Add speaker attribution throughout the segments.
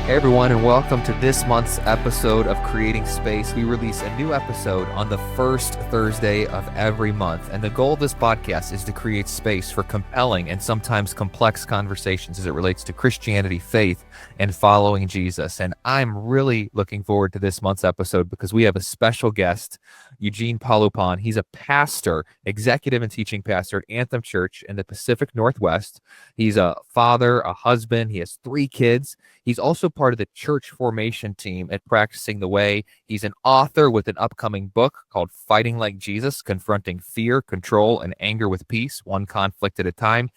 Speaker 1: Hey everyone, and welcome to this month's episode of Creating Space. We release a new episode on the first Thursday of every month, and the goal of this podcast is to create space for compelling and sometimes complex conversations as it relates to Christianity, faith, and following Jesus. And I'm really looking forward to this month's episode because we have a special guest, Eugene Polupan. He's a pastor, executive and teaching pastor at Anthem Church in the Pacific Northwest. He's a father, a husband. He has 3 kids. He's also part of the church formation team at Practicing the Way. He's an author with an upcoming book called Fighting Like Jesus, Confronting Fear, Control, and Anger with Peace, one conflict at a time.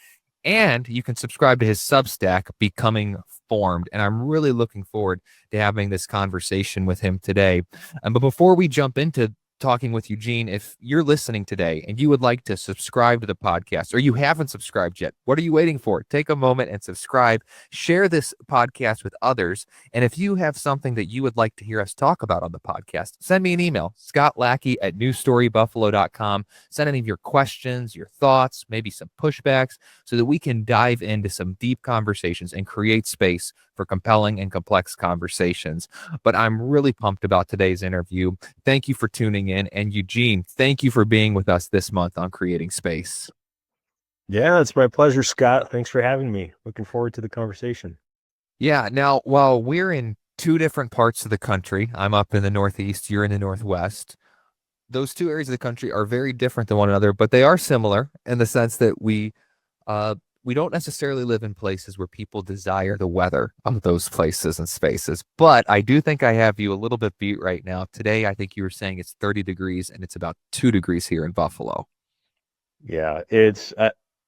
Speaker 1: And you can subscribe to his Substack, Becoming Formed. And I'm really looking forward to having this conversation with him today. But before we jump into talking with Eugene, if you're listening today and you would like to subscribe to the podcast, or you haven't subscribed yet, what are you waiting for? Take a moment and subscribe. Share this podcast with others. And if you have something that you would like to hear us talk about on the podcast, send me an email, scottlackie@newstorybuffalo.com. Send any of your questions, your thoughts, maybe some pushbacks, so that we can dive into some deep conversations and create space for compelling and complex conversations. But I'm really pumped about today's interview. Thank you for tuning in. And Eugene, thank you for being with us this month on Creating Space.
Speaker 2: Yeah, it's my pleasure, Scott. Thanks for having me. Looking forward to the conversation.
Speaker 1: Yeah. Now, while we're in 2 different parts of the country, I'm up in the Northeast, you're in the Northwest. Those 2 areas of the country are very different than one another, but they are similar in the sense that we don't necessarily live in places where people desire the weather of those places and spaces. But I do think I have you a little bit beat right now. Today, I think you were saying it's 30 degrees and it's about 2 degrees here in Buffalo.
Speaker 2: Yeah, it's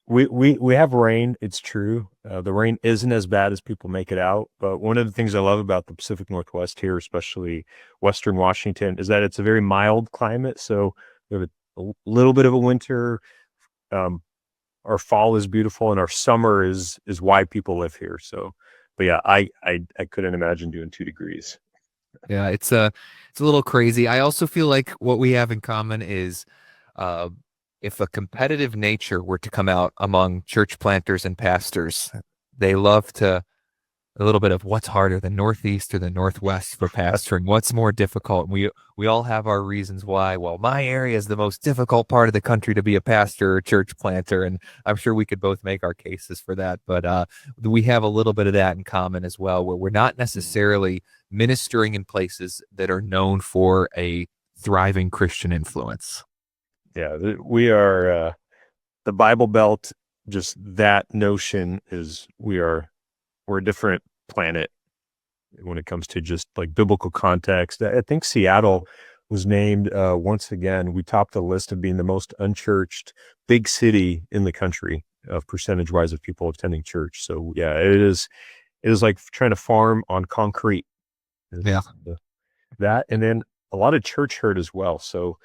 Speaker 2: we have rain. It's true. The rain isn't as bad as people make it out. But one of the things I love about the Pacific Northwest here, especially Western Washington, is that it's a very mild climate. So we have a little bit of a winter. Our fall is beautiful, and our summer is why people live here. So, but yeah, I couldn't imagine doing 2 degrees.
Speaker 1: Yeah, it's a little crazy. I also feel like what we have in common is uh, if a competitive nature were to come out among church planters and pastors, they love to a little bit of what's harder, the Northeast or the Northwest for pastoring, what's more difficult. We all have our reasons why. Well, my area is the most difficult part of the country to be a pastor or church planter, and I'm sure we could both make our cases for that. But we have a little bit of that in common as well, where we're not necessarily ministering in places that are known for a thriving Christian influence.
Speaker 2: Yeah, we are the Bible Belt. Just that notion is we're a different planet when it comes to just like biblical context. I think Seattle was named once again. We topped the list of being the most unchurched big city in the country of percentage wise of people attending church. So yeah, it is like trying to farm on concrete.
Speaker 1: Yeah.
Speaker 2: That, and then a lot of church hurt as well. So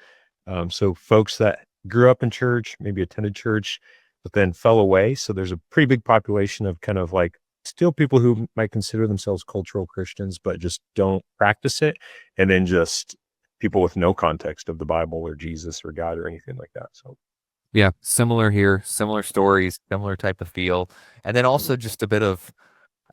Speaker 2: so folks that grew up in church, maybe attended church, but then fell away. So there's a pretty big population of kind of like still people who might consider themselves cultural Christians, but just don't practice it. And then just people with no context of the Bible or Jesus or God or anything like that. So
Speaker 1: Yeah, similar here, similar stories, similar type of feel. And then also just a bit of,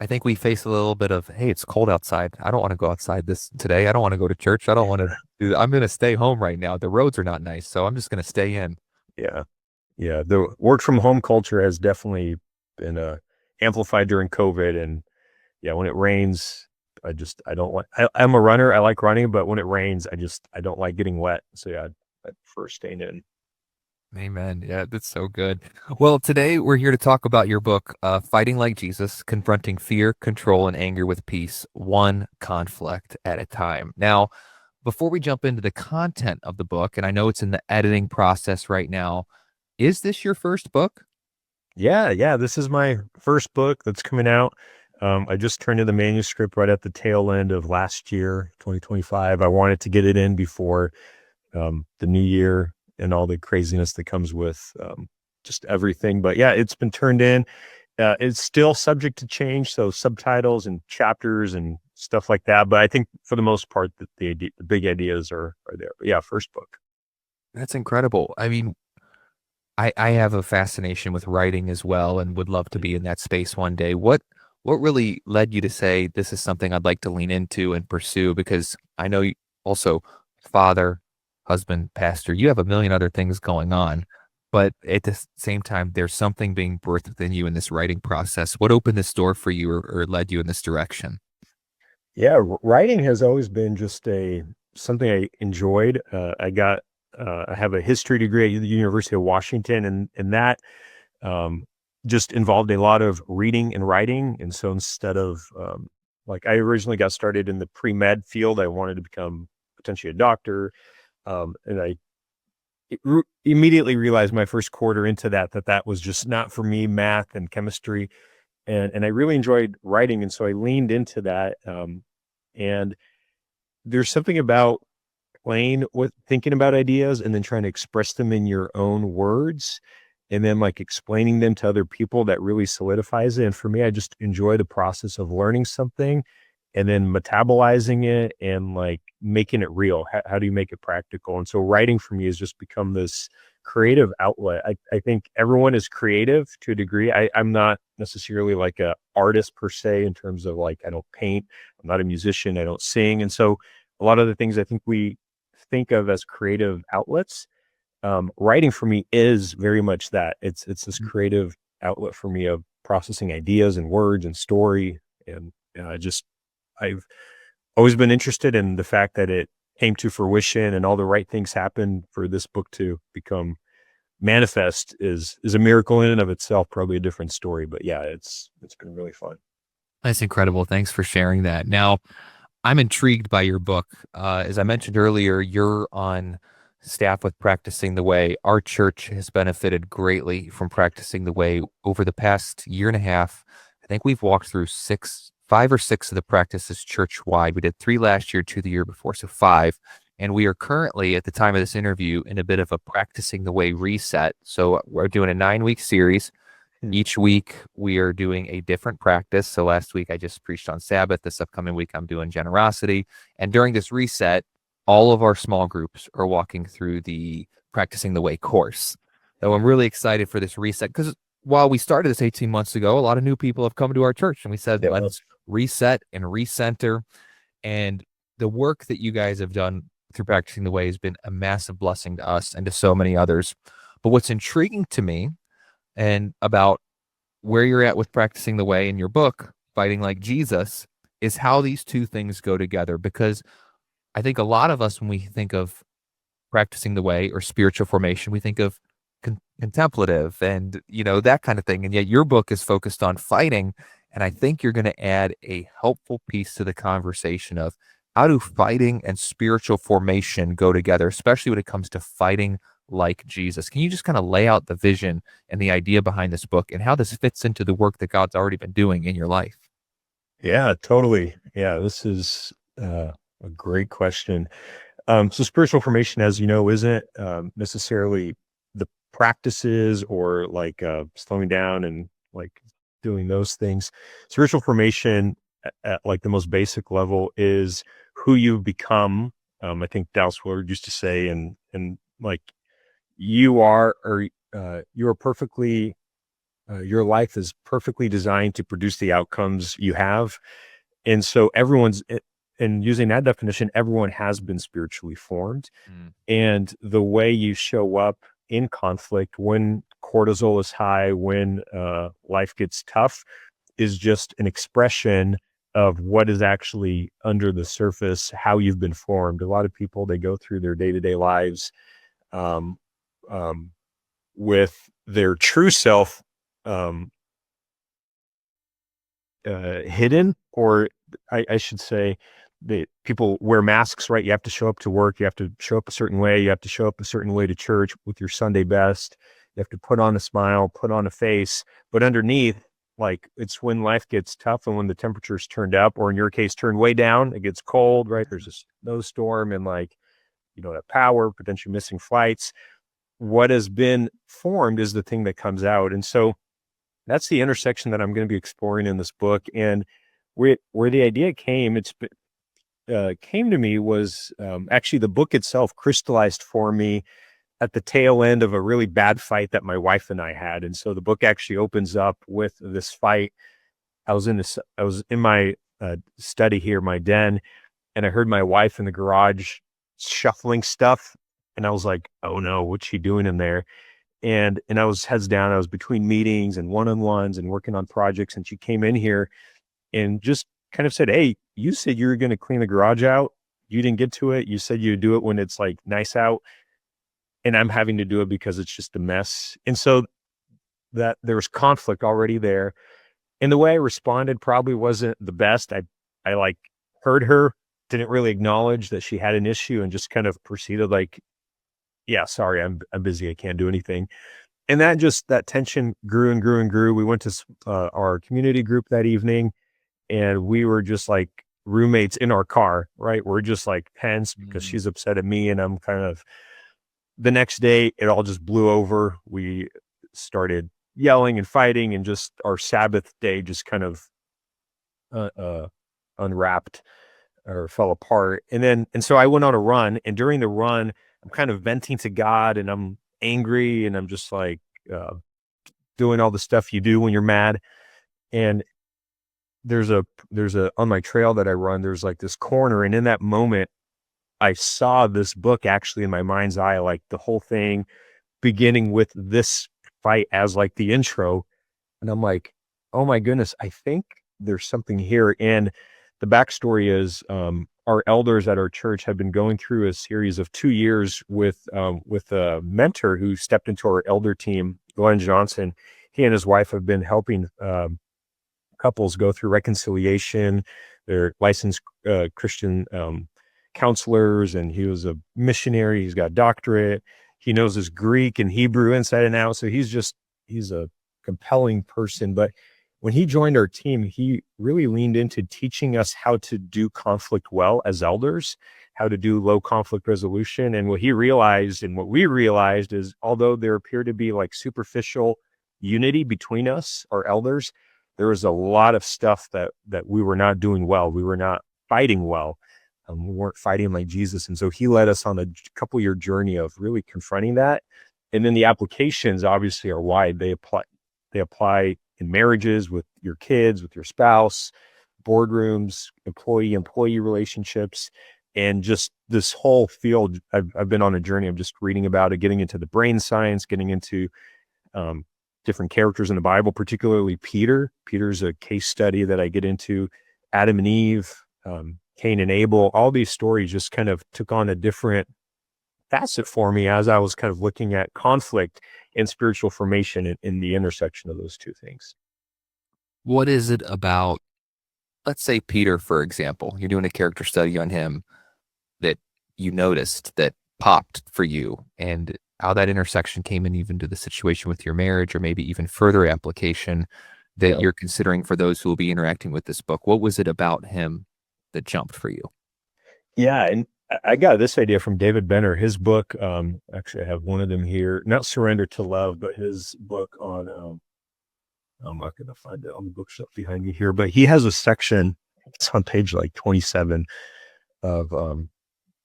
Speaker 1: I think we face a little bit of, hey, it's cold outside. I don't want to go outside this today. I don't want to go to church. I don't want to do that. I'm going to stay home right now. The roads are not nice, so I'm just going to stay in.
Speaker 2: yeah. Yeah. The work from home culture has definitely been amplified during COVID. And yeah, when it rains, I don't like, I'm a runner. I like running, but when it rains, I don't like getting wet. So yeah, I prefer staying in.
Speaker 1: Amen. Yeah, that's so good. Well, today we're here to talk about your book, Fighting Like Jesus, Confronting Fear, Control, and Anger with Peace, one conflict at a time. Now, before we jump into the content of the book, and I know it's in the editing process right now, is this your first book?
Speaker 2: Yeah. Yeah. This is my first book that's coming out. I just turned in the manuscript right at the tail end of last year, 2025. I wanted to get it in before the new year and all the craziness that comes with just everything. But yeah, it's been turned in. It's still subject to change, so subtitles and chapters and stuff like that. But I think for the most part, the big ideas are there. But yeah, first book.
Speaker 1: That's incredible. I mean, I have a fascination with writing as well and would love to be in that space one day. What really led you to say, this is something I'd like to lean into and pursue? Because I know you also father, husband, pastor, you have a million other things going on, but at the same time, there's something being birthed within you in this writing process. What opened this door for you or led you in this direction?
Speaker 2: Yeah, writing has always been just something I enjoyed. I have a history degree at the University of Washington, and that um, just involved a lot of reading and writing. And so instead of like I originally got started in the pre-med field, I wanted to become potentially a doctor, and I immediately realized my first quarter into that was just not for me, math and chemistry, and I really enjoyed writing, and so I leaned into that. And there's something about playing with thinking about ideas and then trying to express them in your own words and then like explaining them to other people that really solidifies it. And for me, I just enjoy the process of learning something and then metabolizing it and like making it real. How do you make it practical? And so writing for me has just become this creative outlet. I think everyone is creative to a degree. I'm not necessarily like a artist per se in terms of like I don't paint, I'm not a musician, I don't sing. And so a lot of the things I think we think of as creative outlets, writing for me is very much that. It's this creative outlet for me of processing ideas and words and story. And just I've always been interested in the fact that it came to fruition and all the right things happened for this book to become manifest is a miracle in and of itself. Probably a different story, but yeah, it's been really fun.
Speaker 1: That's incredible. Thanks for sharing that. Now, I'm intrigued by your book. As I mentioned earlier, you're on staff with Practicing the Way. Our church has benefited greatly from Practicing the Way over the past year and a half. I think we've walked through five or six of the practices church wide. We did 3 last year, 2 the year before, so 5. And we are currently, at the time of this interview, in a bit of a Practicing the Way reset. So we're doing a 9-week series. Each week we are doing a different practice. So last week I just preached on Sabbath. This upcoming week I'm doing generosity. And during this reset, all of our small groups are walking through the Practicing the Way course. So I'm really excited for this reset because while we started this 18 months ago, a lot of new people have come to our church and we said,
Speaker 2: Yeah.
Speaker 1: let's reset and recenter. And the work that you guys have done through Practicing the Way has been a massive blessing to us and to so many others. But what's intriguing to me and about where you're at with Practicing the Way in your book, Fighting Like Jesus, is how these two things go together. Because I think a lot of us, when we think of Practicing the Way or spiritual formation, we think of contemplative and, that kind of thing. And yet your book is focused on fighting. And I think you're going to add a helpful piece to the conversation of how do fighting and spiritual formation go together, especially when it comes to fighting like Jesus. Can you just kind of lay out the vision and the idea behind this book and how this fits into the work that God's already been doing in your life?
Speaker 2: Yeah, totally. Yeah, this is a great question. So spiritual formation, as you know, isn't necessarily the practices or like slowing down and like doing those things. Spiritual formation at like the most basic level is who you've become. I think Dallas Willard used to say, and like you are perfectly, your life is perfectly designed to produce the outcomes you have. And so and using that definition, everyone has been spiritually formed.
Speaker 1: Mm.
Speaker 2: And the way you show up in conflict when cortisol is high, when life gets tough, is just an expression of what is actually under the surface, how you've been formed. A lot of people, they go through their day-to-day lives um, um, with their true self um, hidden, or I should say that people wear masks, right? You have to show up to work. You have to show up a certain way. You have to show up a certain way to church with your Sunday best. You have to put on a smile, put on a face, but underneath, like it's when life gets tough and when the temperature's turned up, or in your case, turned way down, it gets cold, right? There's a snowstorm and like, you don't have power, potentially missing flights. What has been formed is the thing that comes out. And so that's the intersection that I'm going to be exploring in this book. And where the idea came, came to me was actually the book itself crystallized for me at the tail end of a really bad fight that my wife and I had. And so the book actually opens up with this fight. I was in my study here, my den, and I heard my wife in the garage shuffling stuff, and I was like, "Oh no, what's she doing in there?" And I was heads down. I was between meetings and one-on-ones and working on projects, and she came in here and just kind of said, "Hey, you said you were going to clean the garage out. You didn't get to it. You said you'd do it when it's like nice out, and I'm having to do it because it's just a mess." And so that there was conflict already there. And the way I responded probably wasn't the best. I like heard her, didn't really acknowledge that she had an issue, and just kind of proceeded like, "Yeah, sorry, I'm busy. I can't do anything." And that tension grew and grew and grew. We went to our community group that evening, and we were just like roommates in our car, right? We're just like tense because
Speaker 1: Mm.
Speaker 2: she's upset at me, and I'm kind of. The next day, it all just blew over. We started yelling and fighting, and just our Sabbath day just kind of uh, uh, unwrapped or fell apart. And so I went on a run, and during the run, I'm kind of venting to God, and I'm angry, and I'm just like uh, doing all the stuff you do when you're mad. And there's a on my trail that I run, there's like this corner, and in that moment, I saw this book actually in my mind's eye, like the whole thing beginning with this fight as like the intro. And I'm like, oh my goodness, I think there's something here. And the backstory is our elders at our church have been going through a series of 2 years with a mentor who stepped into our elder team, Glenn Johnson. He and his wife have been helping couples go through reconciliation. They're licensed Christian counselors, and he was a missionary. He's got a doctorate. He knows his Greek and Hebrew inside and out. So he's a compelling person. But when he joined our team, he really leaned into teaching us how to do conflict well as elders, how to do low conflict resolution. And what he realized and what we realized is, although there appeared to be like superficial unity between us, our elders, there was a lot of stuff that we were not doing well. We were not fighting well. We weren't fighting like Jesus. And so he led us on a couple year journey of really confronting that. And then the applications obviously are wide. They apply in marriages, with your kids, with your spouse, boardrooms, employee relationships, and just this whole field. I've been on a journey of just reading about it, getting into the brain science, getting into different characters in the Bible, particularly Peter. Peter's a case study that I get into. Adam and Eve, Cain and Abel, all these stories just kind of took on a different facet for me as I was kind of looking at conflict and spiritual formation in the intersection of those two things.
Speaker 1: What is it about, let's say Peter, for example, you're doing a character study on him that you noticed that popped for you, and how that intersection came in even to the situation with your marriage, or maybe even further application that
Speaker 2: Yeah.
Speaker 1: you're considering for those who will be interacting with this book? What was it about him that jumped for you?
Speaker 2: Yeah. And I got this idea from David Benner, his book. Actually, I have one of them here, not Surrender to Love, but his book on, I'm not going to find it on the bookshelf behind me here, but he has a section, it's on page like 27 of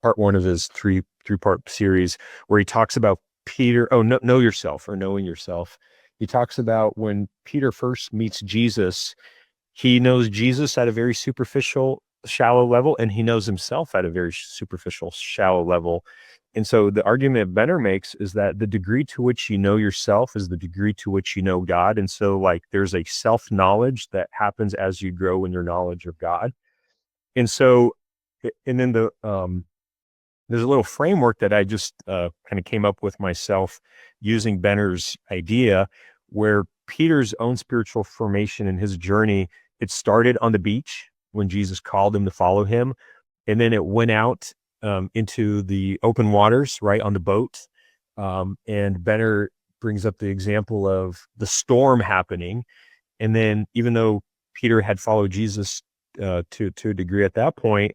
Speaker 2: part one of his three-part series, where he talks about Peter. Oh, know yourself, or knowing yourself. He talks about when Peter first meets Jesus, he knows Jesus at a very superficial, shallow level, and he knows himself at a very superficial, shallow level. And so the argument Benner makes is that the degree to which you know yourself is the degree to which you know God. And so like there's a self-knowledge that happens as you grow in your knowledge of God. And so, and then there's a little framework that I just kind of came up with myself using Benner's idea, where Peter's own spiritual formation and his journey, it started on the beach when Jesus called him to follow him. And then it went out into the open waters, right, on the boat. And Benner brings up the example of the storm happening. And then even though Peter had followed Jesus to a degree at that point,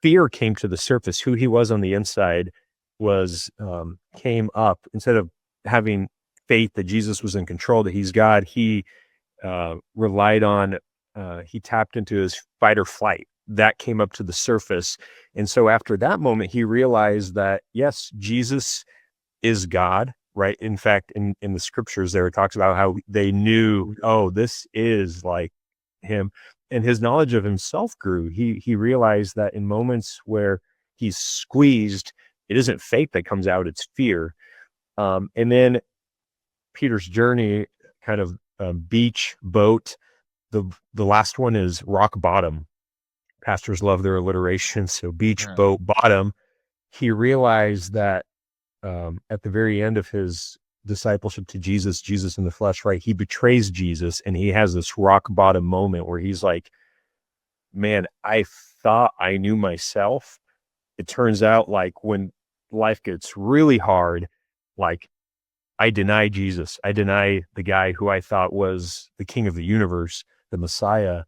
Speaker 2: fear came to the surface. Who he was on the inside was came up. Instead of having faith that Jesus was in control, that he's God, he relied on, he tapped into his fight or flight. That came up to the surface. And so after that moment, he realized that, yes, Jesus is God, right? In fact, in the scriptures there, it talks about how they knew, oh, this is like him, and his knowledge of himself grew. He realized that in moments where he's squeezed, it isn't faith that comes out, it's fear. And then Peter's journey, kind of beach, boat. The last one is rock bottom. Pastors love their alliteration. So beach, boat, bottom. He realized that at the very end of his discipleship to Jesus, Jesus in the flesh, right? He betrays Jesus, and he has this rock bottom moment where he's like, man, I thought I knew myself. It turns out, like, when life gets really hard, like, I deny Jesus. I deny the guy who I thought was the king of the universe, the Messiah.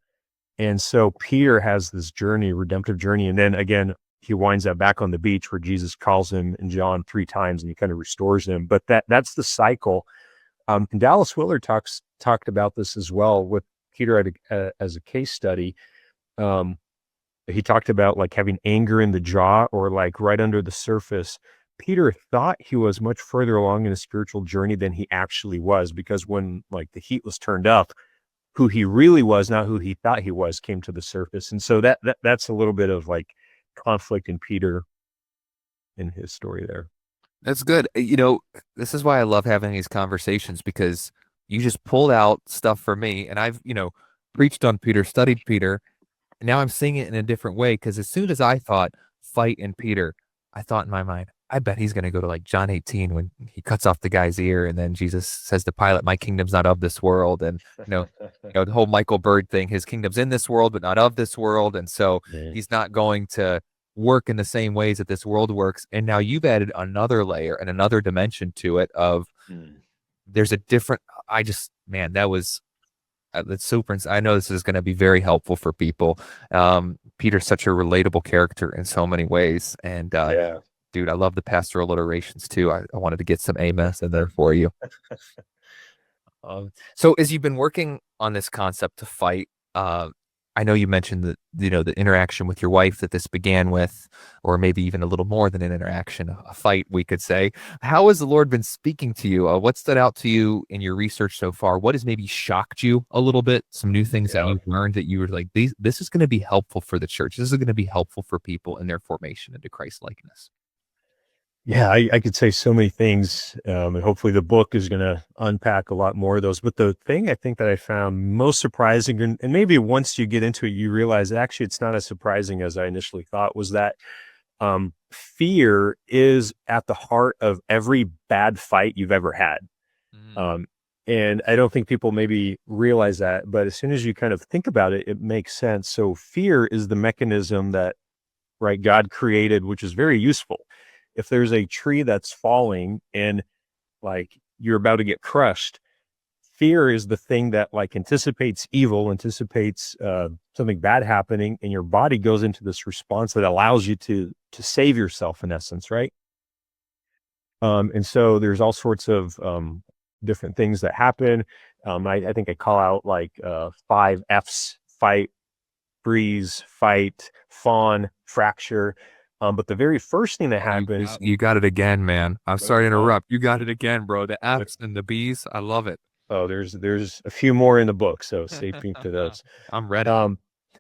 Speaker 2: And so Peter has this journey, redemptive journey. And then again, he winds up back on the beach where Jesus calls him in John 3 times, and he kind of restores him. But that's the cycle. And Dallas Willard talked about this as well with Peter as a case study. He talked about like having anger in the jaw, or like right under the surface. Peter thought he was much further along in a spiritual journey than he actually was, because when like the heat was turned up, who he really was, not who he thought he was, came to the surface. And so that's a little bit of like conflict in Peter in his story there.
Speaker 1: That's good. This is why I love having these conversations, because you just pulled out stuff for me, and I've, preached on Peter, studied Peter, and now I'm seeing it in a different way. Because as soon as I thought fight in Peter, I thought in my mind, I bet he's going to go to like John 18 when he cuts off the guy's ear, and then Jesus says to Pilate, "My kingdom's not of this world," and the whole Michael Bird thing, his kingdom's in this world but not of this world, and so he's not going to work in the same ways that this world works. And now you've added another layer and another dimension to it of there's a different. That was that's super. I know this is going to be very helpful for people. Peter's such a relatable character in so many ways, and dude, I love the pastoral alliterations too. I wanted to get some amens in there for you. So as you've been working on this concept to fight, I know you mentioned that, the interaction with your wife that this began with, or maybe even a little more than an interaction, a fight, we could say. How has the Lord been speaking to you? What stood out to you in your research so far? What has maybe shocked you a little bit? Some new things that you've learned that you were like, this is going to be helpful for the church. This is going to be helpful for people in their formation into Christ-likeness.
Speaker 2: Yeah, I could say so many things, and hopefully the book is going to unpack a lot more of those. But the thing I think that I found most surprising, and maybe once you get into it, you realize actually it's not as surprising as I initially thought, was that fear is at the heart of every bad fight you've ever had. And I don't think people maybe realize that, but as soon as you kind of think about it, it makes sense. So fear is the mechanism that, right, God created, which is very useful. If there's a tree that's falling and like you're about to get crushed, fear is the thing that like anticipates evil, anticipates something bad happening, and your body goes into this response that allows you to save yourself in essence, right? And so there's all sorts of different things that happen. I think I call out like 5 F's: fight, freeze, fight, fawn, fracture. But the very first thing that happens,
Speaker 1: you got it again, man. I'm sorry to interrupt. You got it again, bro. The F's and the B's. I love it.
Speaker 2: Oh, there's a few more in the book, so stay tuned to those.
Speaker 1: I'm ready.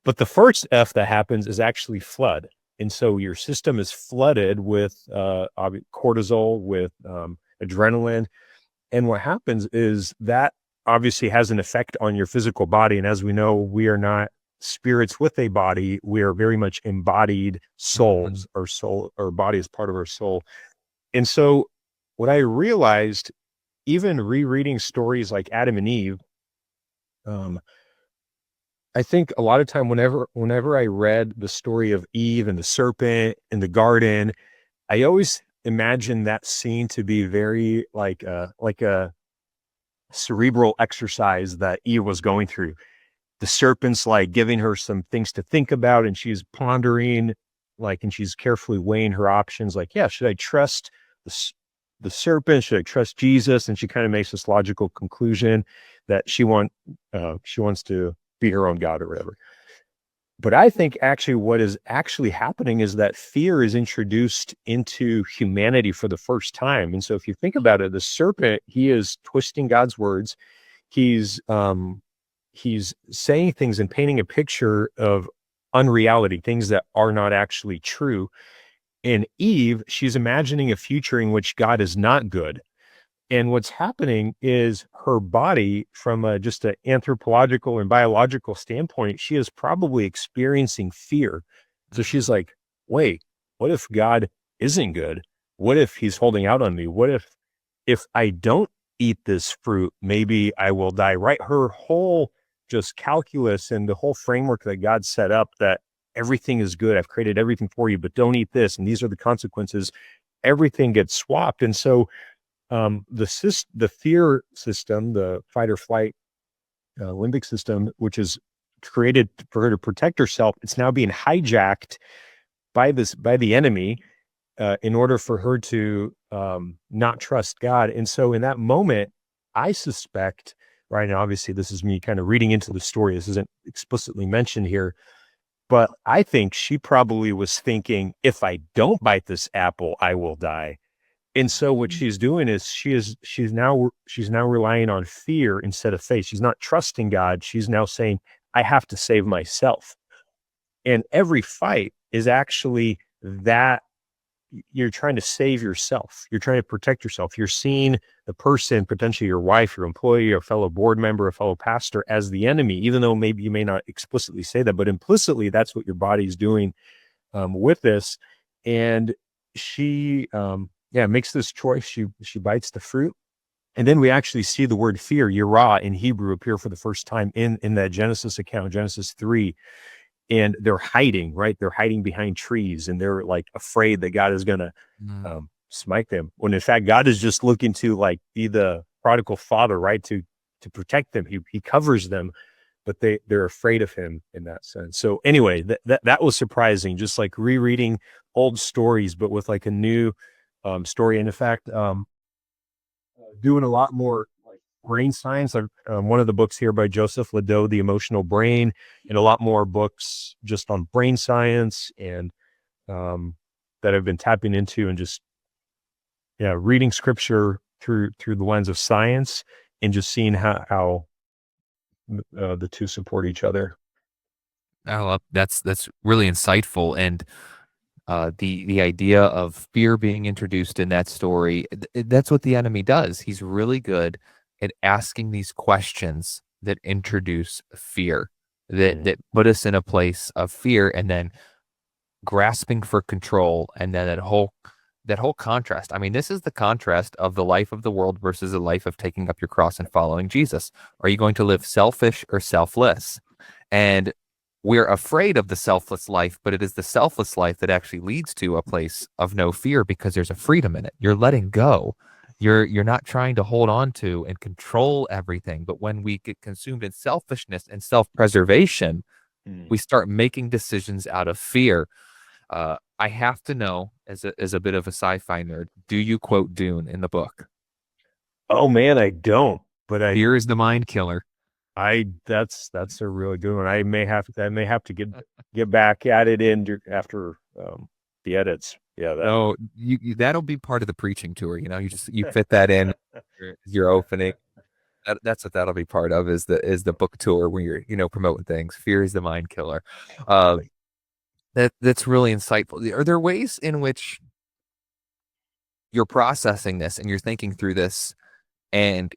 Speaker 2: But the first F that happens is actually flood. And so your system is flooded with cortisol, with adrenaline. And what happens is that obviously has an effect on your physical body. And as we know, we are not spirits with a body. We are very much embodied souls. Our body is part of our soul. And so what I realized, even rereading stories like Adam and Eve, I think a lot of time whenever I read the story of Eve and the serpent in the garden, I always imagined that scene to be very like a cerebral exercise that Eve was going through. The serpent's like giving her some things to think about, and she's pondering, and she's carefully weighing her options. Like, yeah, should I trust the serpent? Should I trust Jesus? And she kind of makes this logical conclusion that she wants to be her own God or whatever. But I think actually what is actually happening is that fear is introduced into humanity for the first time. And so if you think about it, the serpent, he is twisting God's words. He's he's saying things and painting a picture of unreality, things that are not actually true. And Eve, she's imagining a future in which God is not good. And what's happening is her body, from just an anthropological and biological standpoint, she is probably experiencing fear. So she's like, wait, what if God isn't good? What if he's holding out on me? What if I don't eat this fruit, maybe I will die, right? Her whole just calculus and the whole framework that God set up, that everything is good. I've created everything for you, but don't eat this. And these are the consequences. Everything gets swapped. And so the fear system, the fight or flight limbic system, which is created for her to protect herself, it's now being hijacked by the enemy in order for her to not trust God. And so in that moment, I suspect, right now, obviously this is me kind of reading into the story. This isn't explicitly mentioned here, but I think she probably was thinking, if I don't bite this apple, I will die. And so what she's doing is she's now relying on fear instead of faith. She's not trusting God. She's now saying, I have to save myself. And every fight is actually that you're trying to save yourself. You're trying to protect yourself. You're seeing the person, potentially your wife, your employee, your fellow board member, a fellow pastor, as the enemy, even though maybe you may not explicitly say that, but implicitly that's what your body's doing with this. And she, makes this choice. She bites the fruit. And then we actually see the word fear, yirah, in Hebrew appear for the first time in that Genesis account, Genesis 3. And they're hiding, right? They're hiding behind trees, and they're like afraid that God is going to smite them. When in fact, God is just looking to like be the prodigal father, right? To protect them. He covers them, but they're afraid of him in that sense. So anyway, that was surprising, just like rereading old stories, but with like a new story. And in fact, doing a lot more like brain science. One of the books here by Joseph Ledoux, The Emotional Brain, and a lot more books just on brain science and that I've been tapping into, and just reading scripture through the lens of science, and just seeing how the two support each other.
Speaker 1: Oh, that's really insightful, and the idea of fear being introduced in that story, that's what the enemy does. He's really good at asking these questions that introduce fear, that put us in a place of fear, and then grasping for control, and then that whole contrast. I mean, this is the contrast of the life of the world versus the life of taking up your cross and following Jesus. Are you going to live selfish or selfless? And we're afraid of the selfless life, but it is the selfless life that actually leads to a place of no fear, because there's a freedom in it. You're letting go. You're not trying to hold on to and control everything. But when we get consumed in selfishness and self-preservation, we start making decisions out of fear. I have to know, as a bit of a sci-fi nerd, do you quote Dune in the book?
Speaker 2: Oh man, I don't, but
Speaker 1: Fear is the mind killer.
Speaker 2: that's a really good one. I may have to get back at it after the edits. Yeah,
Speaker 1: So that'll be part of the preaching tour. You fit that in your opening. That's what that'll be part of, is the book tour where you're promoting things. Fear is the mind killer. Uh, that's really insightful. Are there ways in which you're processing this and you're thinking through this, and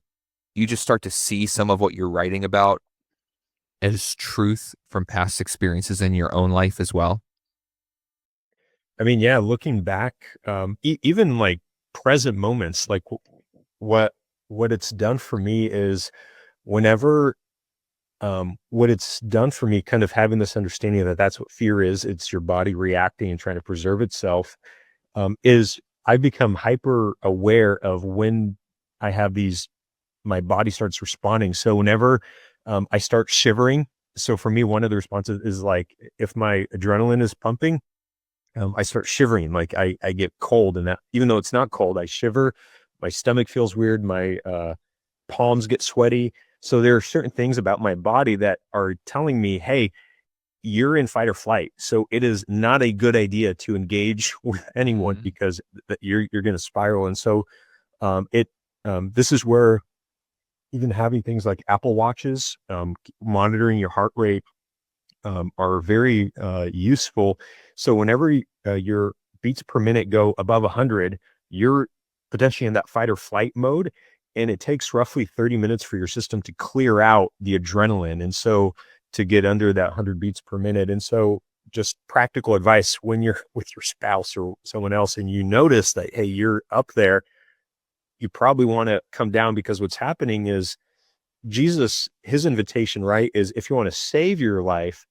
Speaker 1: you just start to see some of what you're writing about as truth from past experiences in your own life as well?
Speaker 2: I mean, yeah, looking back, even like present moments, like what what it's done for me is whenever what it's done for me, kind of having this understanding that that's what fear is. It's your body reacting and trying to preserve itself. Is I become hyper aware of when I have these, my body starts responding. So whenever I start shivering, so for me, one of the responses is like if my adrenaline is pumping, I start shivering, like I get cold, and that even though it's not cold, I shiver. My stomach feels weird. My palms get sweaty. So there are certain things about my body that are telling me, hey, you're in fight or flight. So it is not a good idea to engage with anyone,
Speaker 1: Mhm.
Speaker 2: because you're going to spiral. And so this is where even having things like Apple Watches, monitoring your heart rate, are very useful. So whenever your beats per minute go above 100, you're potentially in that fight or flight mode, and it takes roughly 30 minutes for your system to clear out the adrenaline, and so to get under that 100 beats per minute. And so just practical advice when you're with your spouse or someone else and you notice that, hey, you're up there, you probably want to come down, because what's happening is Jesus, his invitation, right, is if you want to save your life,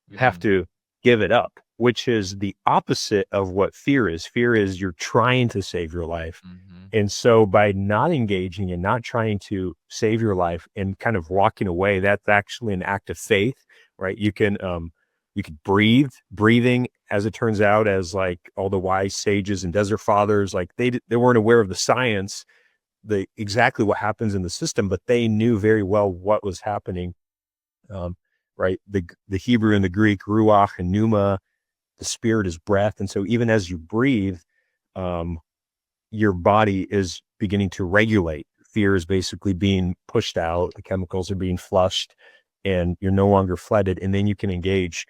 Speaker 2: you have to give it up, which is the opposite of what fear is. Fear is you're trying to save your life.
Speaker 1: Mm-hmm.
Speaker 2: And so by not engaging and not trying to save your life and kind of walking away, that's actually an act of faith, right? You can breathing, as it turns out, as like all the wise sages and desert fathers, like they weren't aware of the science, exactly what happens in the system, but they knew very well what was happening. Right. The Hebrew and the Greek, ruach and pneuma, the spirit is breath. And so even as you breathe, your body is beginning to regulate. Fear is basically being pushed out. The chemicals are being flushed and you're no longer flooded. And then you can engage.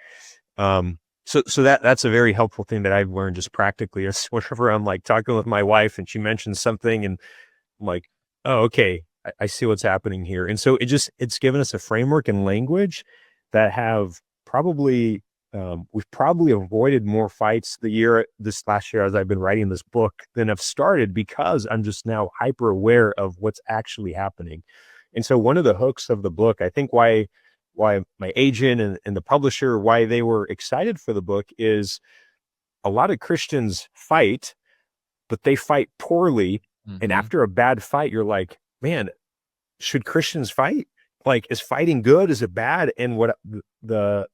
Speaker 2: So that's a very helpful thing that I've learned just practically. Is whenever I'm like talking with my wife and she mentions something and I'm like, oh, okay, I see what's happening here. And so it's given us a framework and language that have probably, we've probably avoided more fights this last year as I've been writing this book than I've started, because I'm just now hyper aware of what's actually happening. And so one of the hooks of the book, I think why my agent and the publisher, why they were excited for the book, is a lot of Christians fight, but they fight poorly.
Speaker 1: Mm-hmm.
Speaker 2: And after a bad fight, you're like, man, should Christians fight? Like, is fighting good? Is it bad? And what the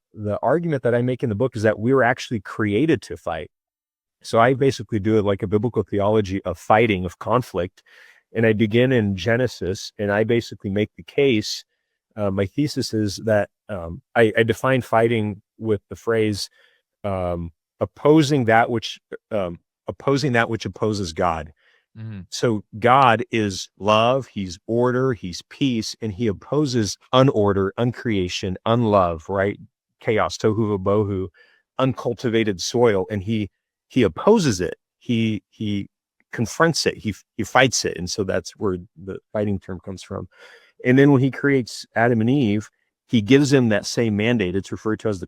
Speaker 2: argument that I make in the book is that we were actually created to fight. So I basically do it like a biblical theology of fighting, of conflict. And I begin in Genesis, and I basically make the case. My thesis is that I define fighting with the phrase opposing that which opposes God.
Speaker 1: Mm-hmm.
Speaker 2: So God is love, he's order, he's peace, and he opposes unorder, uncreation, unlove, right? Chaos, tohu vabohu, uncultivated soil, and he opposes it. He confronts it. He fights it, and so that's where the fighting term comes from. And then when he creates Adam and Eve, he gives them that same mandate. It's referred to as the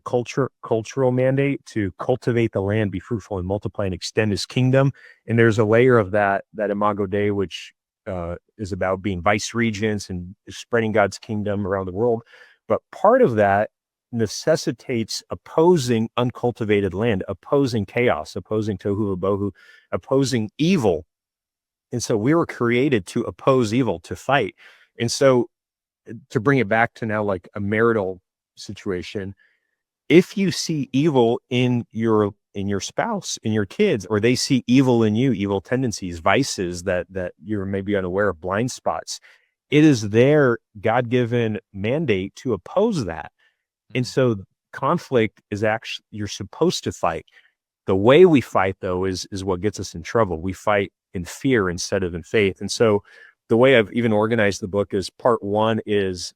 Speaker 2: cultural mandate to cultivate the land, be fruitful and multiply and extend his kingdom. And there's a layer of that Imago Dei, which is about being vice regents and spreading God's kingdom around the world. But part of that necessitates opposing uncultivated land, opposing chaos, opposing tohu vabohu, opposing evil. And so we were created to oppose evil, to fight. And so to bring it back to now like a marital situation, if you see evil in your spouse, in your kids, or they see evil in you, evil tendencies, vices that you're maybe unaware of, blind spots, it is their God-given mandate to oppose that. And so conflict is actually, you're supposed to fight. The way we fight, though, is what gets us in trouble. We fight in fear instead of in faith. And so the way I've even organized the book is part one is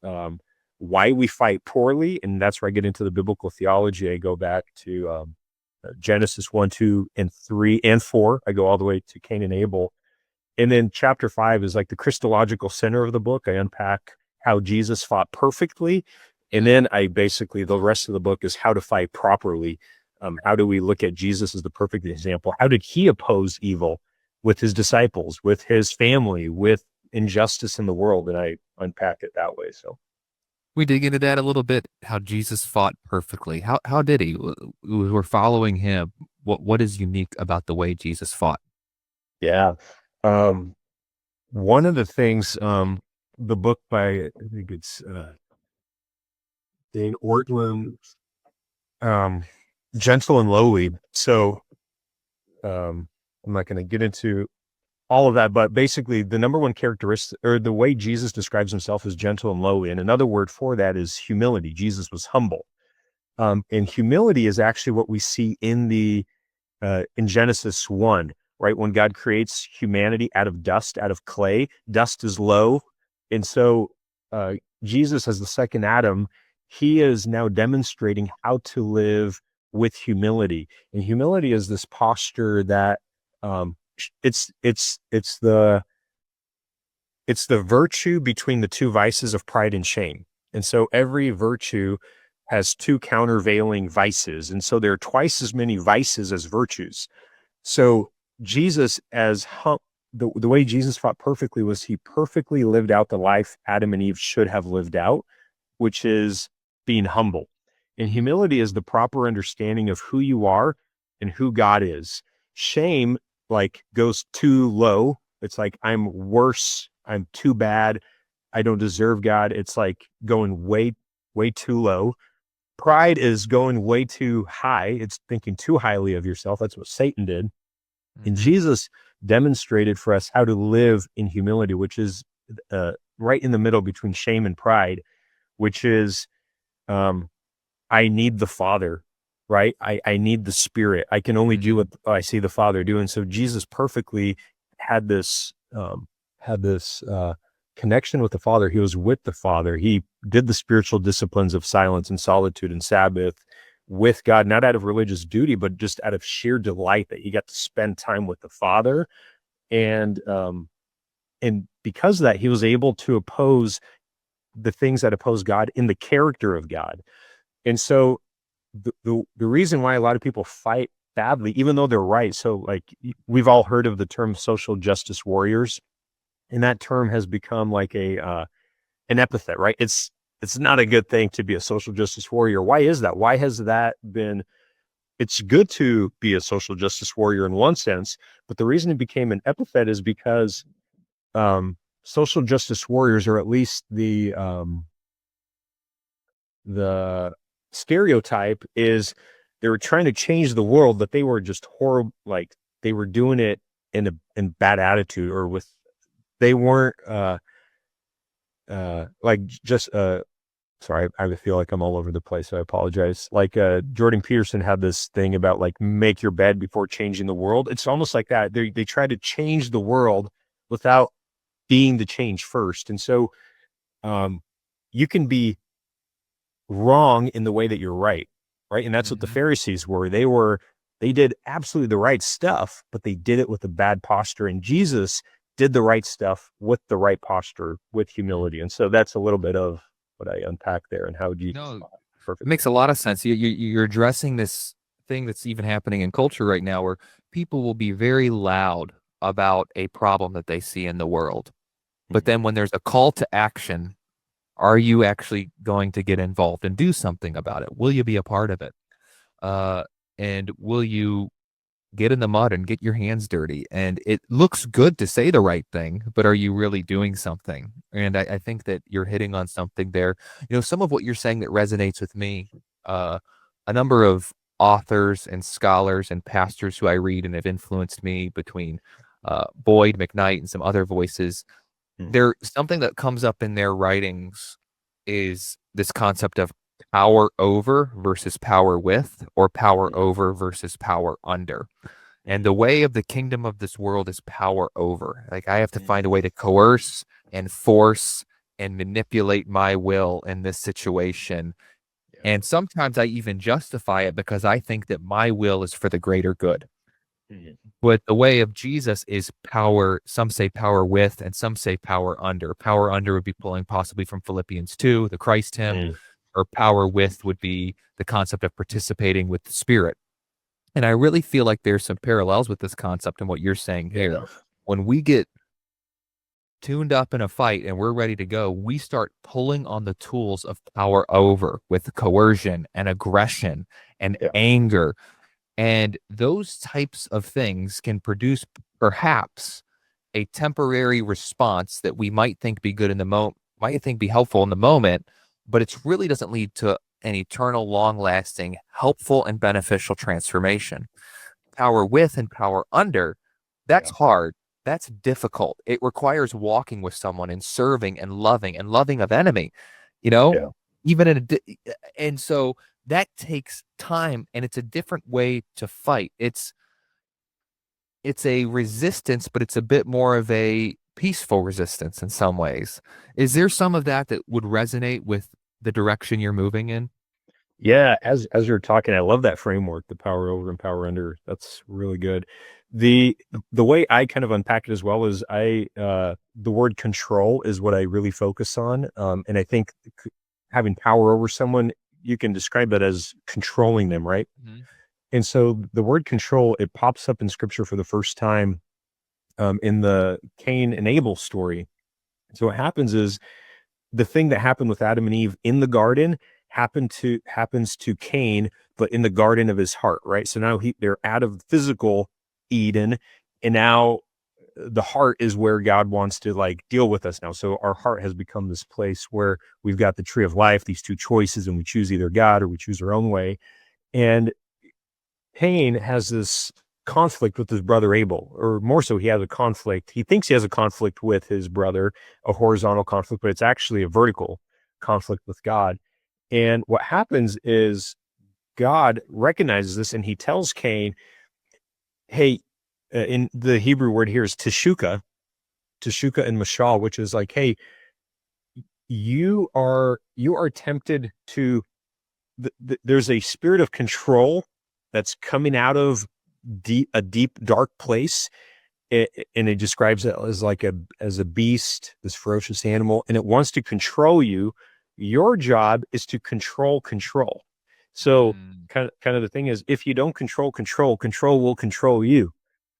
Speaker 2: why we fight poorly. And that's where I get into the biblical theology. I go back to Genesis 1, 2, and 3, and 4. I go all the way to Cain and Abel. And then chapter 5 is like the Christological center of the book. I unpack how Jesus fought perfectly. And then the rest of the book is how to fight properly. How do we look at Jesus as the perfect example? How did he oppose evil with his disciples, with his family, with injustice in the world? And I unpack it that way. So
Speaker 1: We dig into that a little bit, how Jesus fought perfectly. How did he? We're following him. What is unique about the way Jesus fought?
Speaker 2: yeah. One of the things, the book by, I think it's Dane Ortland, Gentle and Lowly. So I'm not going to get into all of that, but basically the number one characteristic, or the way Jesus describes himself, is gentle and lowly. And another word for that is humility. Jesus was humble. And humility is actually what we see in Genesis 1, right? When God creates humanity out of dust, out of clay, dust is low. And so Jesus as the second Adam, he is now demonstrating how to live with humility. And humility is this posture that it's the virtue between the two vices of pride and shame. And so every virtue has two countervailing vices. And so there are twice as many vices as virtues. So Jesus, the way Jesus fought perfectly was he perfectly lived out the life Adam and Eve should have lived out, which is being humble. And humility is the proper understanding of who you are and who God is. Shame goes too low. It's like, I'm worse. I'm too bad. I don't deserve God. It's like going way, way too low. Pride is going way too high. It's thinking too highly of yourself. That's what Satan did. And Jesus demonstrated for us how to live in humility, which is right in the middle between shame and pride, which is, I need the Father, right? I need the Spirit. I can only do what I see the Father do. And so Jesus perfectly had this connection with the Father. He was with the Father. He did the spiritual disciplines of silence and solitude and Sabbath with God, not out of religious duty, but just out of sheer delight that he got to spend time with the Father. And because of that, he was able to oppose the things that oppose God in the character of God. And so the reason why a lot of people fight badly, even though they're right. So we've all heard of the term social justice warriors, and that term has become like an epithet, right? It's not a good thing to be a social justice warrior. Why is that? Why has that been? It's good to be a social justice warrior in one sense, but the reason it became an epithet is because social justice warriors, or at least the stereotype is, they were trying to change the world, but they were just horrible. Like, they were doing it in bad attitude, or they weren't sorry, I feel like I'm all over the place, so I apologize. Jordan Peterson had this thing about make your bed before changing the world. It's almost like that. They try to change the world without being the change first. And so you can be wrong in the way that you're right. And that's what the Pharisees were. They did absolutely the right stuff, but they did it with a bad posture. And Jesus did the right stuff with the right posture, with humility. And so that's a little bit of what I unpack there, and how Jesus.
Speaker 1: No, it makes a lot of sense. You're addressing this thing that's even happening in culture right now, where people will be very loud about a problem that they see in the world. But then when there's a call to action, are you actually going to get involved and do something about it? Will you be a part of it? And will you get in the mud and get your hands dirty? And it looks good to say the right thing, but are you really doing something? And I think that you're hitting on something there. Some of what you're saying that resonates with me, a number of authors and scholars and pastors who I read and have influenced me, between Boyd, McKnight, and some other voices, there, something that comes up in their writings is this concept of power over versus power with, or power over versus power under. And the way of the kingdom of this world is power over. I have to find a way to coerce and force and manipulate my will in this situation. And sometimes I even justify it because I think that my will is for the greater good. But the way of Jesus is power. Some say power with, and some say power under. Power under would be pulling possibly from Philippians 2, the Christ hymn, or power with would be the concept of participating with the Spirit. And I really feel like there's some parallels with this concept and what you're saying here. Yeah. When we get tuned up in a fight and we're ready to go, we start pulling on the tools of power over with coercion and aggression and anger. And those types of things can produce perhaps a temporary response that we might think be good in the moment, might think be helpful in the moment, but it really doesn't lead to an eternal, long-lasting, helpful, and beneficial transformation. Power with and power under, that's hard. That's difficult. It requires walking with someone and serving and loving of enemy, even and so that takes time, and it's a different way to fight. It's a resistance, but it's a bit more of a peaceful resistance in some ways. Is there some of that that would resonate with the direction you're moving in?
Speaker 2: Yeah, as you're talking, I love that framework, the power over and power under. That's really good. The way I kind of unpack it as well is the word control is what I really focus on. And I think having power over someone, you can describe that as controlling them, right?
Speaker 1: Mhm.
Speaker 2: And so the word control, it pops up in scripture for the first time in the Cain and Abel story. So what happens is the thing that happened with Adam and Eve in the garden happens to Cain, but in the garden of his heart, right? So now they're out of physical Eden, and now the heart is where God wants to like deal with us now. So our heart has become this place where we've got the tree of life, these two choices, and we choose either God or we choose our own way. And Cain has this conflict with his brother Abel, or more so, he has a conflict. He thinks he has a conflict with his brother, a horizontal conflict, but it's actually a vertical conflict with God. And what happens is God recognizes this and he tells Cain, hey, in the Hebrew word here is teshuka and mashal, which is like, hey, you are tempted to, there's a spirit of control that's coming out of a deep, dark place. And it describes it as like as a beast, this ferocious animal, and it wants to control you. Your job is to control control. So
Speaker 1: Mm.
Speaker 2: kind of the thing is, if you don't control control, control will control you.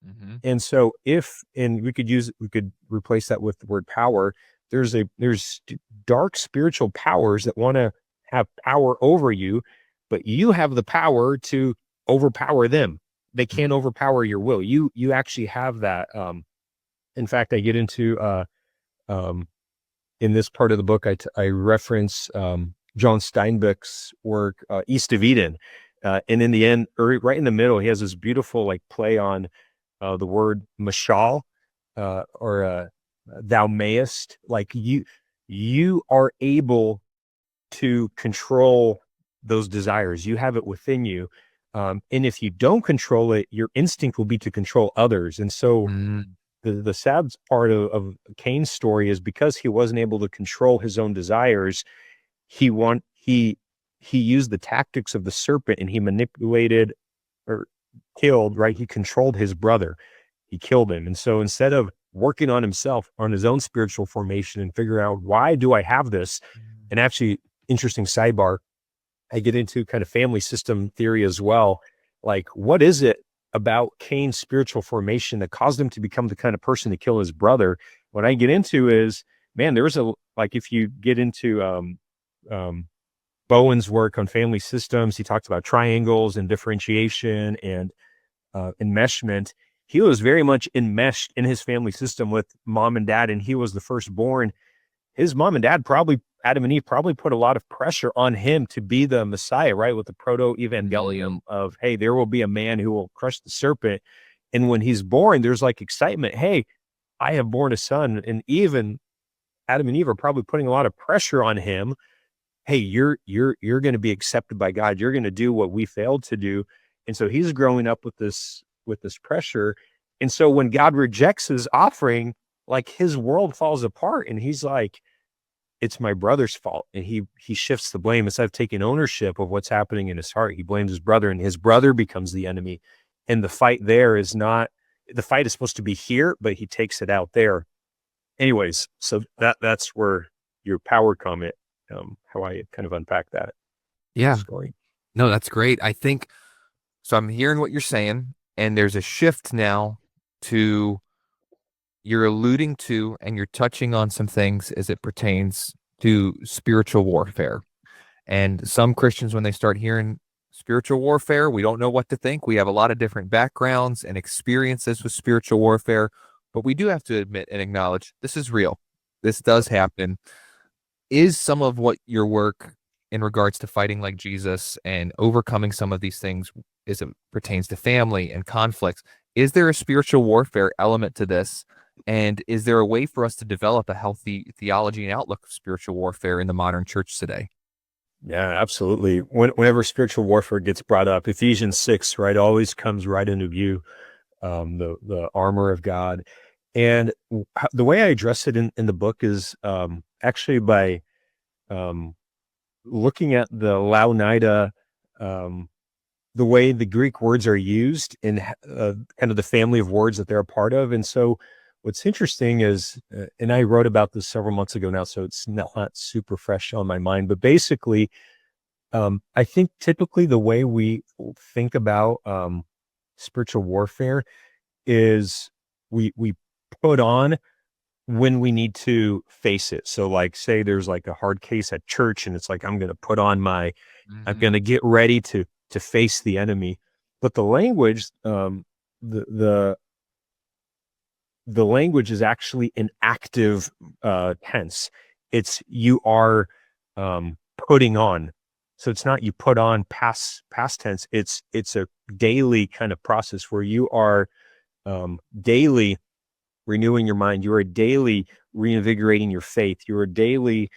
Speaker 1: Mm-hmm.
Speaker 2: And so and we could replace that with the word power. There's dark spiritual powers that want to have power over you, but you have the power to overpower them. They can't overpower your will. You actually have that. In fact, I get into um, in this part of the book, I reference John Steinbeck's work, East of Eden, and in the end, or right in the middle, he has this beautiful like play on the word mashal, or thou mayest. Like you are able to control those desires. You have it within you. And if you don't control it, your instinct will be to control others. And so
Speaker 1: Mm-hmm.
Speaker 2: the sad part of Cain's story is because he wasn't able to control his own desires, he used the tactics of the serpent and he manipulated or killed, right? He controlled his brother. He killed him. And so instead of working on himself, on his own spiritual formation and figuring out why do I have this? And actually, interesting sidebar, I get into kind of family system theory as well. Like, what is it about Cain's spiritual formation that caused him to become the kind of person to kill his brother? What I get into is, man, there was like, if you get into um, Bowen's work on family systems, he talks about triangles and differentiation and enmeshment. He was very much enmeshed in his family system with mom and dad, and he was the firstborn. His mom and dad Adam and Eve probably put a lot of pressure on him to be the Messiah, right? With the proto-evangelium of, hey, there will be a man who will crush the serpent. And when he's born, there's like excitement. Hey, I have born a son. And even Adam and Eve are probably putting a lot of pressure on him. Hey, you're going to be accepted by God. You're going to do what we failed to do. And so he's growing up with this pressure. And so when God rejects his offering, like his world falls apart and he's like, it's my brother's fault. And he shifts the blame. Instead of taking ownership of what's happening in his heart, he blames his brother and his brother becomes the enemy. And the fight there is not, the fight is supposed to be here, but he takes it out there. Anyways, so that's where your power comment, how I kind of unpack that
Speaker 1: Yeah.
Speaker 2: story.
Speaker 1: No, that's great. I think so. I'm hearing what you're saying, and there's a shift now to you're alluding to and you're touching on some things as it pertains to spiritual warfare. And some Christians, when they start hearing spiritual warfare, we don't know what to think. We have a lot of different backgrounds and experiences with spiritual warfare, but we do have to admit and acknowledge this is real. This does happen. Is some of what your work in regards to fighting like Jesus and overcoming some of these things as it pertains to family and conflicts, is there a spiritual warfare element to this? And is there a way for us to develop a healthy theology and outlook of spiritual warfare in the modern church today?
Speaker 2: Yeah, absolutely. Whenever spiritual warfare gets brought up, Ephesians 6, right, always comes right into view, the armor of God. And the way I address it in the book is actually by um, looking at the Laonida, the way the Greek words are used in kind of the family of words that they're a part of. And so what's interesting is, and I wrote about this several months ago now, so it's not super fresh on my mind, but basically, I think typically the way we think about spiritual warfare is we put on when we need to face it. So like say there's like a hard case at church and it's like I'm going to put on I'm going to get ready to face the enemy. But the language the the the language is actually an active tense. It's you are putting on. So it's not you put on past tense. It's a daily kind of process where you are daily renewing your mind. You are daily reinvigorating your faith. You are daily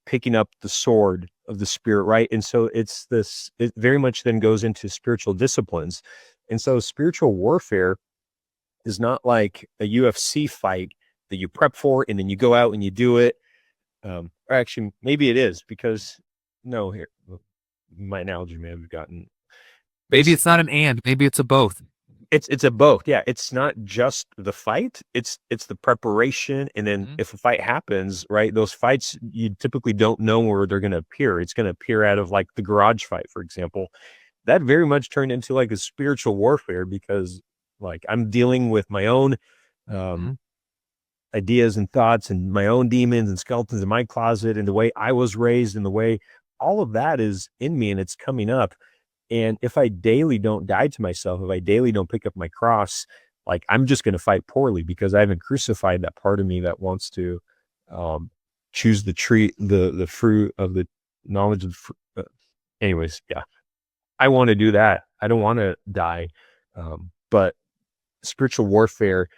Speaker 2: picking up the sword of the spirit, right? And so it very much then goes into spiritual disciplines. And so spiritual warfare is not like a UFC fight that you prep for and then you go out and you do it. Or actually, maybe it is because here, my analogy may have gotten.
Speaker 1: Maybe it's not an and, maybe it's a both.
Speaker 2: It's a both. Yeah. It's not just the fight. It's the preparation. And then if a fight happens, right, those fights, you typically don't know where they're going to appear. It's going to appear out of like the garage fight, for example. That very much turned into like a spiritual warfare because like I'm dealing with my own ideas and thoughts and my own demons and skeletons in my closet and the way I was raised and the way all of that is in me and it's coming up. And if I daily don't die to myself, if I daily don't pick up my cross, like I'm just going to fight poorly because I haven't crucified that part of me that wants to choose the fruit of the knowledge of anyways. Yeah, I want to do that. I don't want to die. But spiritual warfare,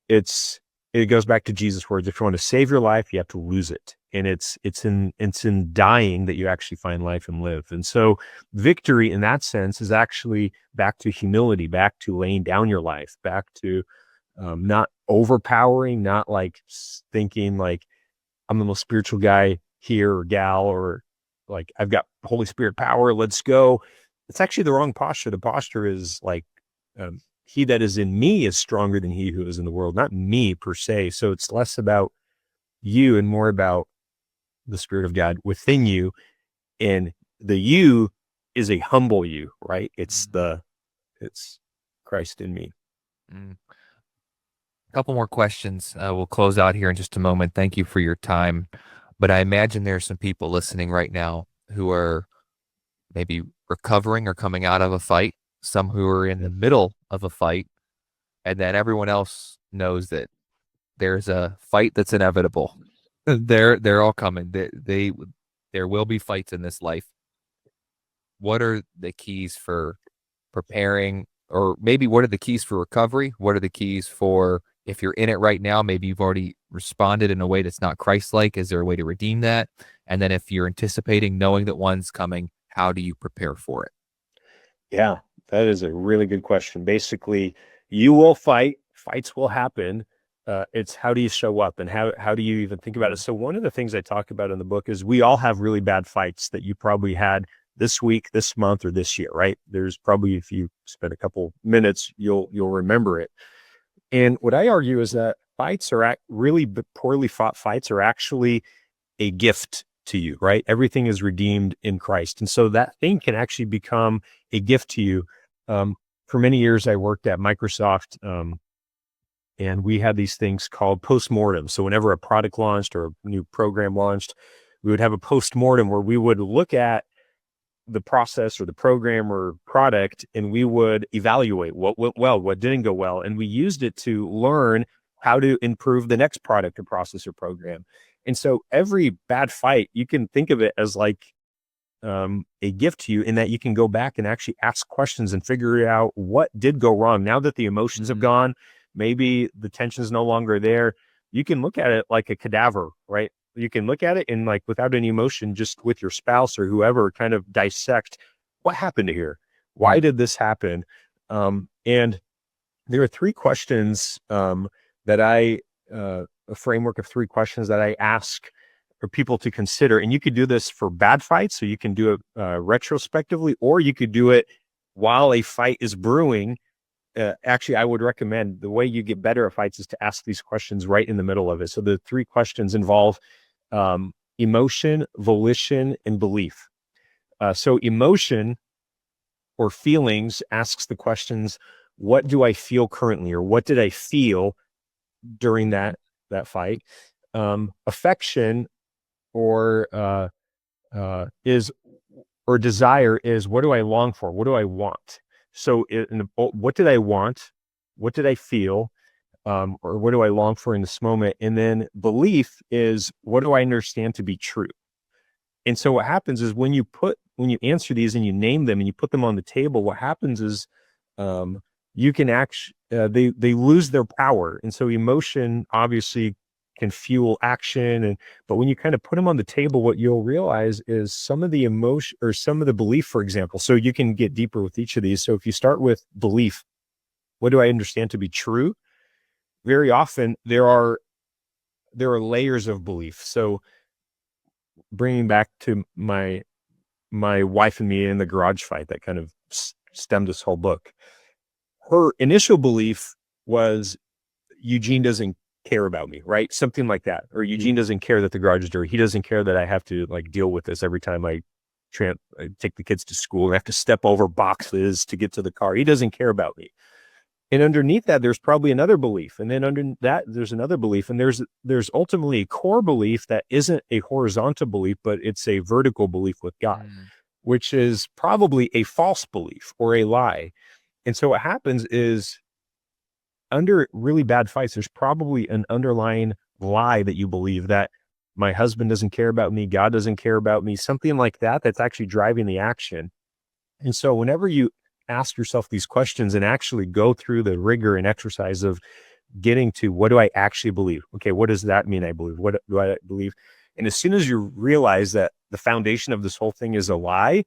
Speaker 2: it goes back to Jesus' words. If you want to save your life, you have to lose it. And it's in dying that you actually find life and live. And so victory in that sense is actually back to humility, back to laying down your life, back to not overpowering, not like thinking like I'm the most spiritual guy here or gal, or like I've got Holy Spirit power, let's go. It's actually the wrong posture. The posture is like, he that is in me is stronger than he who is in the world, not me per se. So it's less about you and more about the Spirit of God within you. And the you is a humble you, right? It's Christ in me.
Speaker 1: A couple more questions. We'll close out here in just a moment. Thank you for your time. But I imagine there are some people listening right now who are maybe recovering or coming out of a fight, some who are in the middle of a fight, and then everyone else knows that there's a fight that's inevitable. They're all coming. There will be fights in this life. What are the keys for preparing, or maybe what are the keys for recovery? What are the keys for if you're in it right now? Maybe you've already responded in a way that's not Christ-like. Is there a way to redeem that? And then if you're anticipating, knowing that one's coming, how do you prepare for it?
Speaker 2: Yeah, that is a really good question. Basically, you will fight, fights will happen. It's how do you show up and how do you even think about it? So one of the things I talk about in the book is we all have really bad fights that you probably had this week, this month, or this year, right? There's probably, if you spend a couple minutes, you'll remember it. And what I argue is that fights are really poorly fought fights are actually a gift to you, right? Everything is redeemed in Christ. And so that thing can actually become a gift to you. For many years, I worked at Microsoft, and we had these things called postmortem. So whenever a product launched or a new program launched, we would have a postmortem where we would look at the process or the program or product, and we would evaluate what went well, what didn't go well. And we used it to learn how to improve the next product or process or program. And so every bad fight, you can think of it as like a gift to you in that you can go back and actually ask questions and figure out what did go wrong. Now that the emotions have gone, maybe the tension is no longer there. You can look at it like a cadaver, right? You can look at it and like without any emotion, just with your spouse or whoever, kind of dissect what happened here. Why did this happen? And there are three questions that a framework of 3 questions that I ask for people to consider. And you could do this for bad fights, so you can do it retrospectively, or you could do it while a fight is brewing. Actually, I would recommend the way you get better at fights is to ask these questions right in the middle of it. So the 3 questions involve emotion, volition, and belief. So emotion or feelings asks the questions, what do I feel currently, or what did I feel during that fight? Affection or is or desire is, what do I long for? What do I want? So what did I want? What did I feel? Or what do I long for in this moment? And then belief is, what do I understand to be true? And so what happens is when you answer these and you name them and you put them on the table, what happens is you can they lose their power. And so emotion obviously can fuel action. But when you kind of put them on the table, what you'll realize is some of the emotion or some of the belief, for example. So you can get deeper with each of these. So if you start with belief, what do I understand to be true? Very often there are layers of belief. So bringing back to my wife and me in the garage fight that kind of stemmed this whole book. Her initial belief was Eugene doesn't care about me, right? Something like that. Or Eugene doesn't care that the garage is dirty. He doesn't care that I have to like deal with this every time I take the kids to school and I have to step over boxes to get to the car. He doesn't care about me. And underneath that, there's probably another belief. And then under that, there's another belief. And there's ultimately a core belief that isn't a horizontal belief, but it's a vertical belief with God, which is probably a false belief or a lie. And so what happens is, under really bad fights, there's probably an underlying lie that you believe, that my husband doesn't care about me, God doesn't care about me, something like that, that's actually driving the action. And so whenever you ask yourself these questions and actually go through the rigor and exercise of getting to, what do I actually believe? Okay, what does that mean I believe? What do I believe? And as soon as you realize that the foundation of this whole thing is a lie,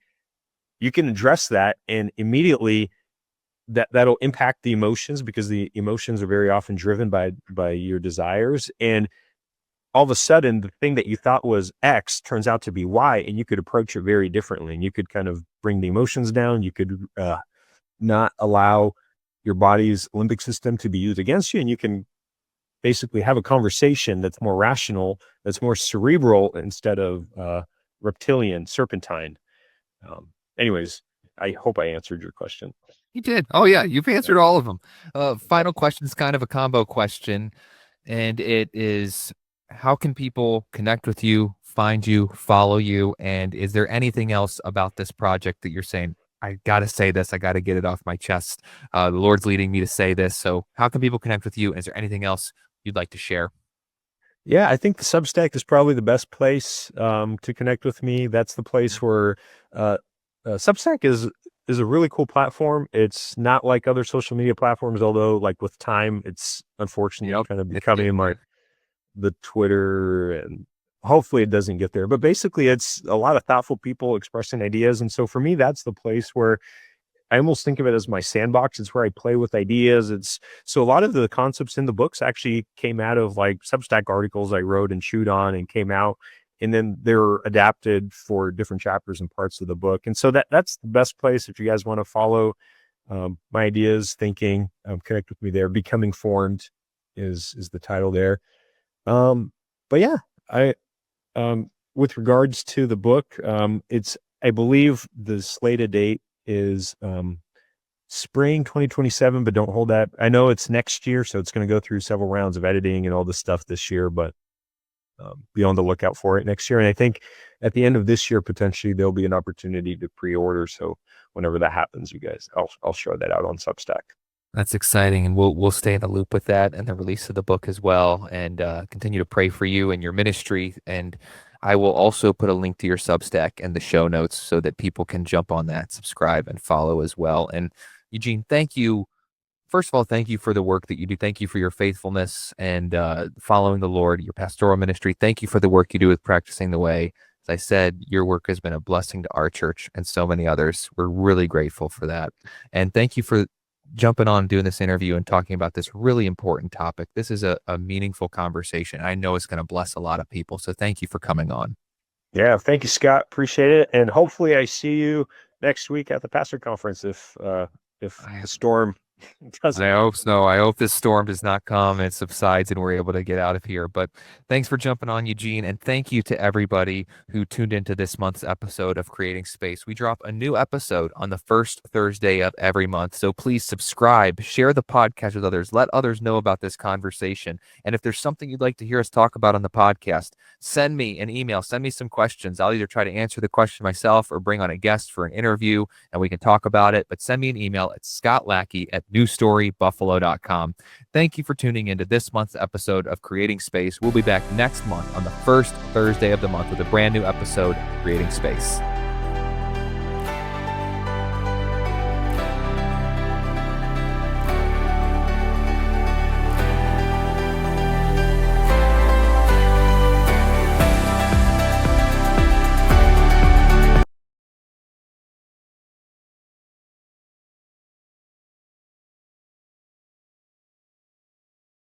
Speaker 2: you can address that, and immediately that'll impact the emotions, because the emotions are very often driven by your desires. And all of a sudden, the thing that you thought was X turns out to be Y, and you could approach it very differently. And you could kind of bring the emotions down. You could not allow your body's limbic system to be used against you. And you can basically have a conversation that's more rational, that's more cerebral, instead of reptilian, serpentine. Anyways, I hope I answered your question.
Speaker 1: You did. Oh, yeah. You've answered all of them. Final question is kind of a combo question. And it is, how can people connect with you, find you, follow you? And is there anything else about this project that you're saying, I got to say this, I got to get it off my chest. The Lord's leading me to say this. So how can people connect with you? Is there anything else you'd like to share?
Speaker 2: Yeah, I think the Substack is probably the best place to connect with me. That's the place where Substack is a really cool platform. It's not like other social media platforms, although like with time, it's unfortunately kind of becoming like the Twitter, and hopefully it doesn't get there. But basically, it's a lot of thoughtful people expressing ideas. And so for me, that's the place where I almost think of it as my sandbox. It's where I play with ideas. So a lot of the concepts in the books actually came out of like Substack articles I wrote and chewed on and came out, and then they're adapted for different chapters and parts of the book. And so that's the best place if you guys want to follow my ideas, thinking, connect with me there. Becoming Formed is the title there. But yeah, with regards to the book, I believe the slated date is spring 2027, but don't hold that. I know it's next year, so it's going to go through several rounds of editing and all this stuff this year, but be on the lookout for it next year. And I think at the end of this year, potentially there'll be an opportunity to pre-order. So whenever that happens, you guys, I'll show that out on Substack.
Speaker 1: That's exciting, and we'll stay in the loop with that and the release of the book as well, and continue to pray for you and your ministry. And I will also put a link to your Substack in the show notes so that people can jump on that, subscribe, and follow as well. And Eugene, thank you. First of all, thank you for the work that you do. Thank you for your faithfulness and following the Lord, your pastoral ministry. Thank you for the work you do with Practicing the Way. As I said, your work has been a blessing to our church and so many others. We're really grateful for that. And thank you for jumping on doing this interview and talking about this really important topic. This is a meaningful conversation. I know it's going to bless a lot of people. So thank you for coming on.
Speaker 2: Yeah, thank you, Scott. Appreciate it. And hopefully I see you next week at the pastor conference if the storm doesn't.
Speaker 1: I hope so. I hope this storm does not come and subsides and we're able to get out of here. But thanks for jumping on, Eugene. And thank you to everybody who tuned into this month's episode of Creating Space. We drop a new episode on the first Thursday of every month. So please subscribe, share the podcast with others, let others know about this conversation. And if there's something you'd like to hear us talk about on the podcast, send me an email, send me some questions. I'll either try to answer the question myself or bring on a guest for an interview and we can talk about it. But send me an email at scottlackey@newstorybuffalo.com. Thank you for tuning into this month's episode of Creating Space. We'll be back next month on the first Thursday of the month with a brand new episode, Creating Space.